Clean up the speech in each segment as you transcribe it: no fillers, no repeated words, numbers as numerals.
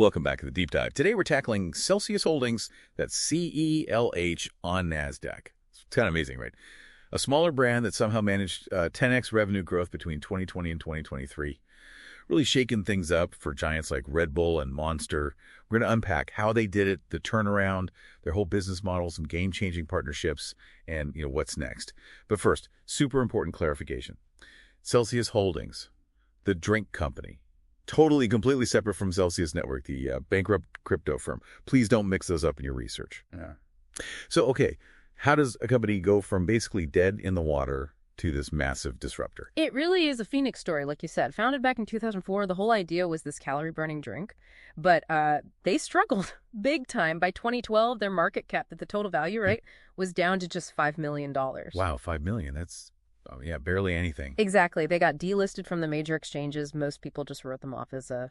Welcome back to the Deep Dive. Today we're tackling Celsius Holdings, that's CELH on NASDAQ. It's kind of amazing, right? A smaller brand that somehow managed 10x revenue growth between 2020 and 2023. Really shaking things up for giants like Red Bull and Monster. We're going to unpack how they did it, the turnaround, their whole business model, some game-changing partnerships, and what's next. But first, super important clarification. Celsius Holdings, the drink company, totally, completely separate from Celsius Network, the bankrupt crypto firm. Please don't mix those up in your research. Yeah. So, okay, how does a company go from basically dead in the water to this massive disruptor? It really is a phoenix story, like you said. Founded back in 2004, the whole idea was this calorie-burning drink. But they struggled big time. By 2012, their market cap, the total value, right, was down to just $5 million. Wow, $5 million. That's, barely anything. Exactly. They got delisted from the major exchanges. Most people just wrote them off as a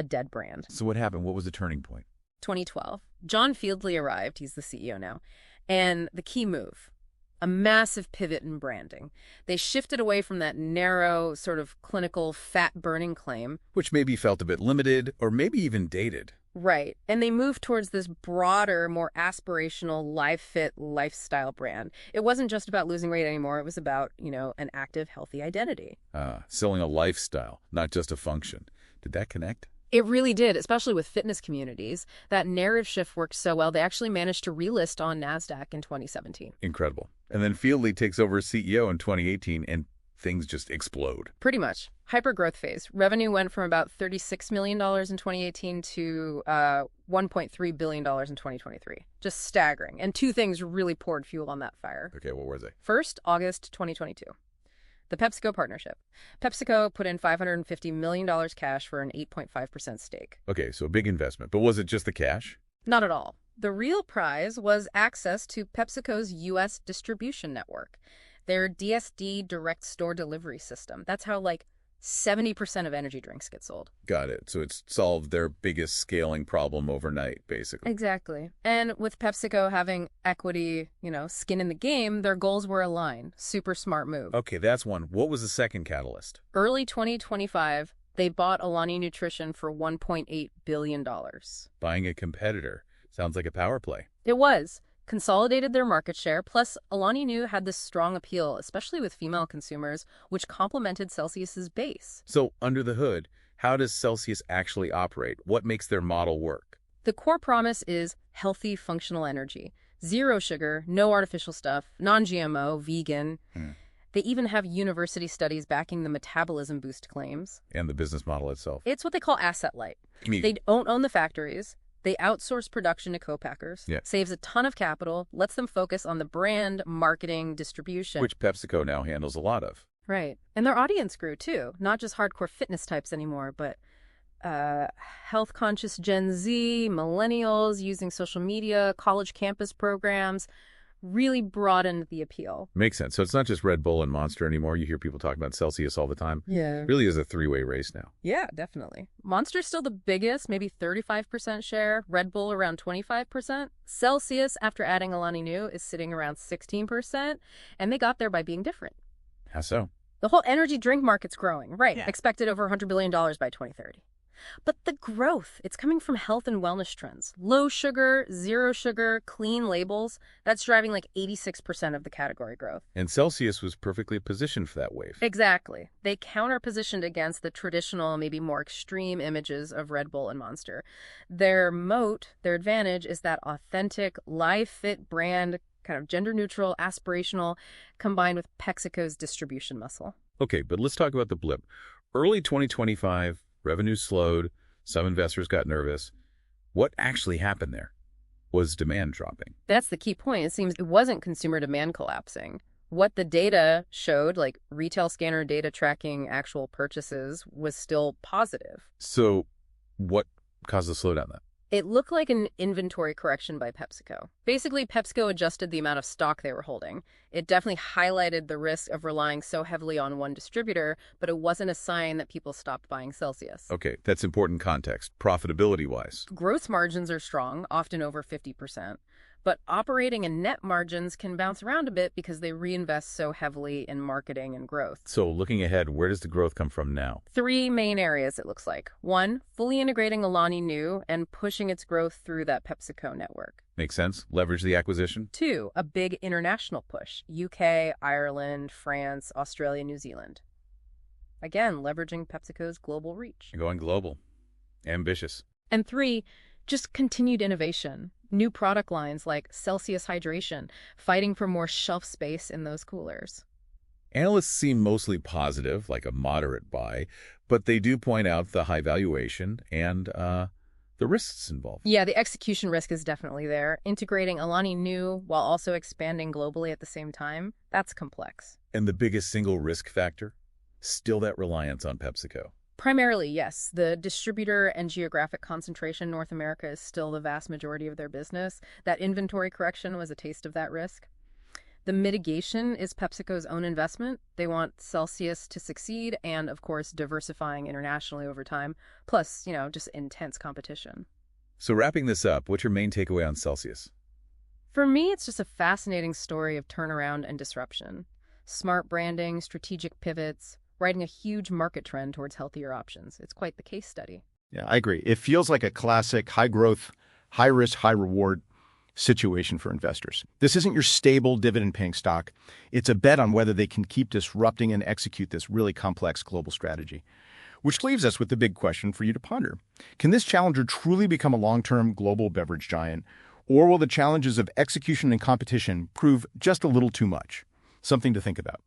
dead brand. So what happened? What was the turning point? 2012. John Fieldly arrived. He's the CEO now. And the key move, a massive pivot in branding. They shifted away from that narrow, sort of clinical, fat-burning claim. Which maybe felt a bit limited or maybe even dated. Right. And they moved towards this broader, more aspirational, live-fit lifestyle brand. It wasn't just about losing weight anymore. It was about, an active, healthy identity. Selling a lifestyle, not just a function. Did that connect? It really did, especially with fitness communities. That narrative shift worked so well, they actually managed to relist on NASDAQ in 2017. Incredible. And then Fieldly takes over as CEO in 2018, and things just explode. Pretty much. Hyper-growth phase. Revenue went from about $36 million in 2018 to $1.3 billion in 2023. Just staggering. And two things really poured fuel on that fire. Okay, what were they? First, August 2022. The PepsiCo partnership. PepsiCo put in $550 million cash for an 8.5% stake. Okay, so a big investment. But was it just the cash? Not at all. The real prize was access to PepsiCo's U.S. distribution network, their DSD direct store delivery system. That's how, 70% of energy drinks get sold. Got it. So it's solved their biggest scaling problem overnight, basically. Exactly. And with PepsiCo having equity, skin in the game, their goals were aligned. Super smart move. Okay, that's one. What was the second catalyst? Early 2025, they bought Alani Nutrition for $1.8 billion. Buying a competitor. Sounds like a power play. It was. Consolidated their market share, plus Alani Nu had this strong appeal, especially with female consumers, which complemented Celsius's base. So, under the hood, how does Celsius actually operate? What makes their model work? The core promise is healthy, functional energy. Zero sugar, no artificial stuff, non-GMO, vegan. They even have university studies backing the metabolism boost claims. And the business model itself. It's what they call asset light. They don't own the factories. They outsource production to co-packers, saves a ton of capital, lets them focus on the brand, marketing, distribution. Which PepsiCo now handles a lot of. Right. And their audience grew, too. Not just hardcore fitness types anymore, but health-conscious Gen Z, millennials using social media, college campus programs. Really broadened the appeal. Makes sense. So it's not just Red Bull and Monster anymore. You hear people talking about Celsius all the time. Yeah. It really is a three-way race now. Yeah, definitely. Monster's still the biggest, maybe 35% share. Red Bull around 25%. Celsius, after adding Alani Nu, is sitting around 16%. And they got there by being different. How so? The whole energy drink market's growing. Right. Yeah. Expected over $100 billion by 2030. But the growth, it's coming from health and wellness trends. Low sugar, zero sugar, clean labels. That's driving 86% of the category growth. And Celsius was perfectly positioned for that wave. Exactly. They counter-positioned against the traditional, maybe more extreme images of Red Bull and Monster. Their moat, their advantage, is that authentic, live-fit brand, kind of gender-neutral, aspirational, combined with PepsiCo's distribution muscle. Okay, but let's talk about the blip. Early 2025, revenue slowed. Some investors got nervous. What actually happened there? Was demand dropping? That's the key point. It seems it wasn't consumer demand collapsing. What the data showed, like retail scanner data tracking actual purchases, was still positive. So what caused the slowdown then? It looked like an inventory correction by PepsiCo. Basically, PepsiCo adjusted the amount of stock they were holding. It definitely highlighted the risk of relying so heavily on one distributor, but it wasn't a sign that people stopped buying Celsius. Okay, that's important context, profitability-wise. Gross margins are strong, often over 50%. But operating and net margins can bounce around a bit because they reinvest so heavily in marketing and growth. So looking ahead, where does the growth come from now? 3 main areas, it looks like. 1, fully integrating Alani Nu and pushing its growth through that PepsiCo network. Makes sense. Leverage the acquisition. 2, a big international push. UK, Ireland, France, Australia, New Zealand. Again, leveraging PepsiCo's global reach. Going global. Ambitious. And 3, just continued innovation. New product lines like Celsius Hydration, fighting for more shelf space in those coolers. Analysts seem mostly positive, like a moderate buy, but they do point out the high valuation and the risks involved. Yeah, the execution risk is definitely there. Integrating Alani Nu while also expanding globally at the same time, that's complex. And the biggest single risk factor? Still that reliance on PepsiCo. Primarily, yes. The distributor and geographic concentration in North America is still the vast majority of their business. That inventory correction was a taste of that risk. The mitigation is PepsiCo's own investment. They want Celsius to succeed and, of course, diversifying internationally over time, plus, just intense competition. So wrapping this up, what's your main takeaway on Celsius? For me, it's just a fascinating story of turnaround and disruption. Smart branding, strategic pivots, riding a huge market trend towards healthier options. It's quite the case study. Yeah, I agree. It feels like a classic high-growth, high-risk, high-reward situation for investors. This isn't your stable dividend-paying stock. It's a bet on whether they can keep disrupting and execute this really complex global strategy. Which leaves us with the big question for you to ponder. Can this challenger truly become a long-term global beverage giant, or will the challenges of execution and competition prove just a little too much? Something to think about.